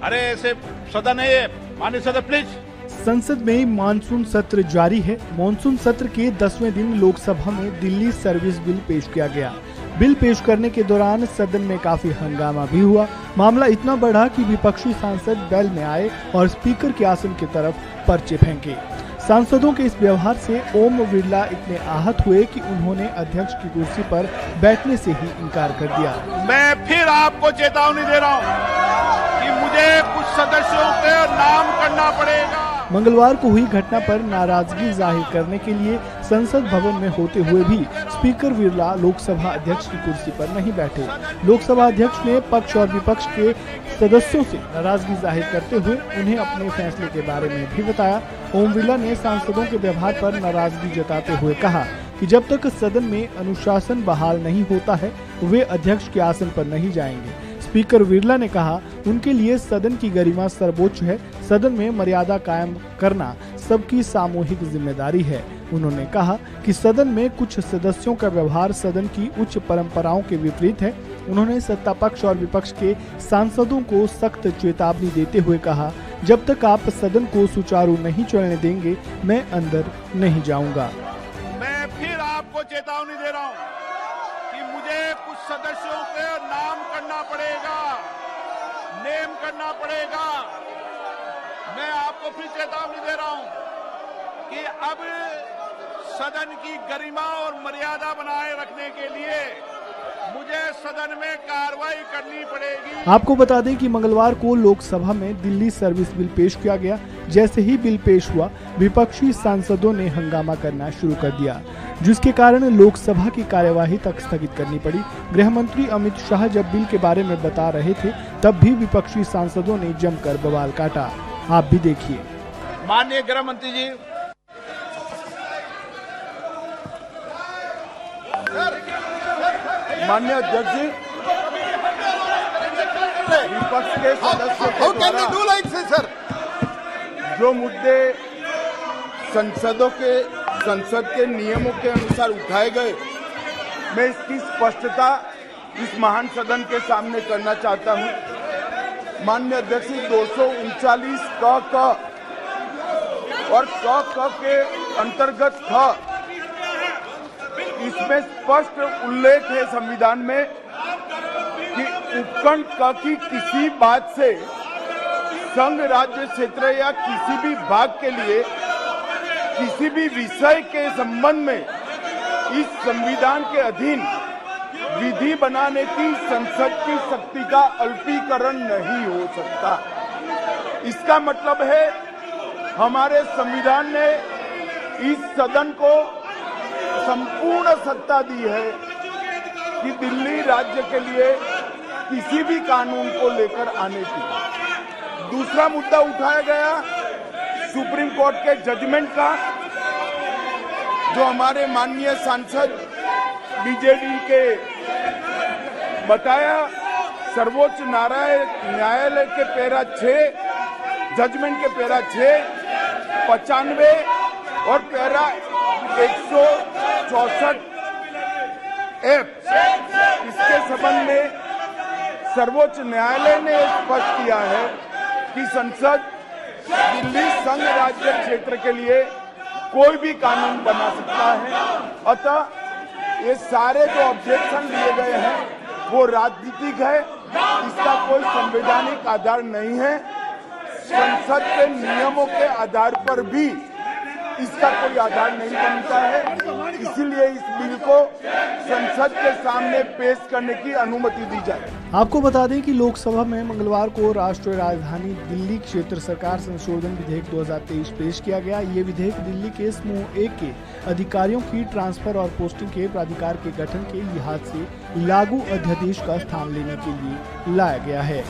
अरे ऐसे सदन है ये, माननीय सदन प्लीज। संसद में मानसून सत्र जारी है। मानसून सत्र के 10वें दिन लोकसभा में दिल्ली सर्विस बिल पेश किया गया। बिल पेश करने के दौरान सदन में काफी हंगामा भी हुआ। मामला इतना बढ़ा कि विपक्षी सांसद बेल में आए और स्पीकर के आसन की तरफ पर्चे फेंके। सांसदों के इस व्यवहार से ओम बिरला इतने आहत हुए कि उन्होंने अध्यक्ष की कुर्सी पर बैठने से ही इनकार कर दिया। मैं फिर आपको चेतावनी दे रहा हूं कि मुझे कुछ सदस्यों के नाम करना पड़ेगा। मंगलवार को हुई घटना पर नाराजगी जाहिर करने के लिए संसद भवन में होते हुए भी स्पीकर बिरला लोकसभा अध्यक्ष की कुर्सी पर नहीं बैठे। लोकसभा अध्यक्ष ने पक्ष और विपक्ष के सदस्यों से नाराजगी जाहिर करते हुए उन्हें अपने फैसले के बारे में भी बताया। ओम बिरला ने सांसदों के व्यवहार पर नाराजगी जताते हुए कहा कि जब तक सदन में अनुशासन बहाल नहीं होता है वे अध्यक्ष के आसन पर नहीं जाएंगे। स्पीकर बिरला ने कहा उनके लिए सदन की गरिमा सर्वोच्च है। सदन में मर्यादा कायम करना सबकी सामूहिक जिम्मेदारी है। उन्होंने कहा कि सदन में कुछ सदस्यों का व्यवहार सदन की उच्च परंपराओं के विपरीत है। उन्होंने सत्ता पक्ष और विपक्ष के सांसदों को सख्त चेतावनी देते हुए कहा जब तक आप सदन को सुचारू नहीं चलने देंगे मैं अंदर नहीं जाऊंगा। मैं फिर आपको चेतावनी दे रहा हूं कि मुझे कुछ सदस्यों के नाम करना पड़ेगा, नेम करना पड़ेगा। मैं आपको फिर चेतावनी दे रहा हूं कि अब सदन की गरिमा और मर्यादा बनाए रखने के लिए मुझे सदन में कार्रवाई करनी पड़ेगी। आपको बता दें कि मंगलवार को लोकसभा में दिल्ली सर्विस बिल पेश किया गया। जैसे ही बिल पेश हुआ विपक्षी सांसदों ने हंगामा करना शुरू कर दिया, जिसके कारण लोकसभा की कार्यवाही तक स्थगित करनी पड़ी। गृह मंत्री अमित शाह जब बिल के बारे में बता रहे थे तब भी विपक्षी सांसदों ने जमकर बवाल काटा। आप भी देखिए। माननीय गृह मंत्री जी, माननीय अध्यक्ष जी, विपक्ष के सदस्यों के द्वारा जो मुद्दे संसद के नियमों के अनुसार उठाए गए, मैं इसकी स्पष्टता इस महान सदन के सामने करना चाहता हूं। माननीय अध्यक्ष जी, 239 क और क के अंतर्गत इसमें स्पष्ट उल्लेख है संविधान में कि उपखंड क की किसी बात से संघ राज्य क्षेत्र या किसी भी भाग के लिए किसी भी विषय के संबंध में इस संविधान के अधीन विधि बनाने की संसद की शक्ति का अल्पीकरण नहीं हो सकता। इसका मतलब है हमारे संविधान ने इस सदन को संपूर्ण सत्ता दी है कि दिल्ली राज्य के लिए किसी भी कानून को लेकर आने की। दूसरा मुद्दा उठाया गया सुप्रीम कोर्ट के जजमेंट का, जो हमारे माननीय सांसद बीजेडी के बताया सर्वोच्च न्यायालय के पैरा 6 जजमेंट के पैरा 6, 95 और पैरा 164 F इसके संबंध में सर्वोच्च न्यायालय ने स्पष्ट किया है कि संसद दिल्ली संघ राज्य क्षेत्र के लिए कोई भी कानून बना सकता है। अतः ये सारे जो ऑब्जेक्शन लिए गए हैं वो राजनीतिक है, इसका कोई संवैधानिक आधार नहीं है। संसद के नियमों के आधार पर भी इसका कोई आधार नहीं बनता है, इसीलिए इस बिल को संसद के सामने पेश करने की अनुमति दी जाए। आपको बता दें कि लोकसभा में मंगलवार को राष्ट्रीय राजधानी दिल्ली क्षेत्र सरकार संशोधन विधेयक 2023 पेश किया गया। ये विधेयक दिल्ली के समूह 1 के अधिकारियों की ट्रांसफर और पोस्टिंग के प्राधिकार के गठन के लिहाज से लागू अध्यादेश का स्थान लेने के लिए लाया गया है।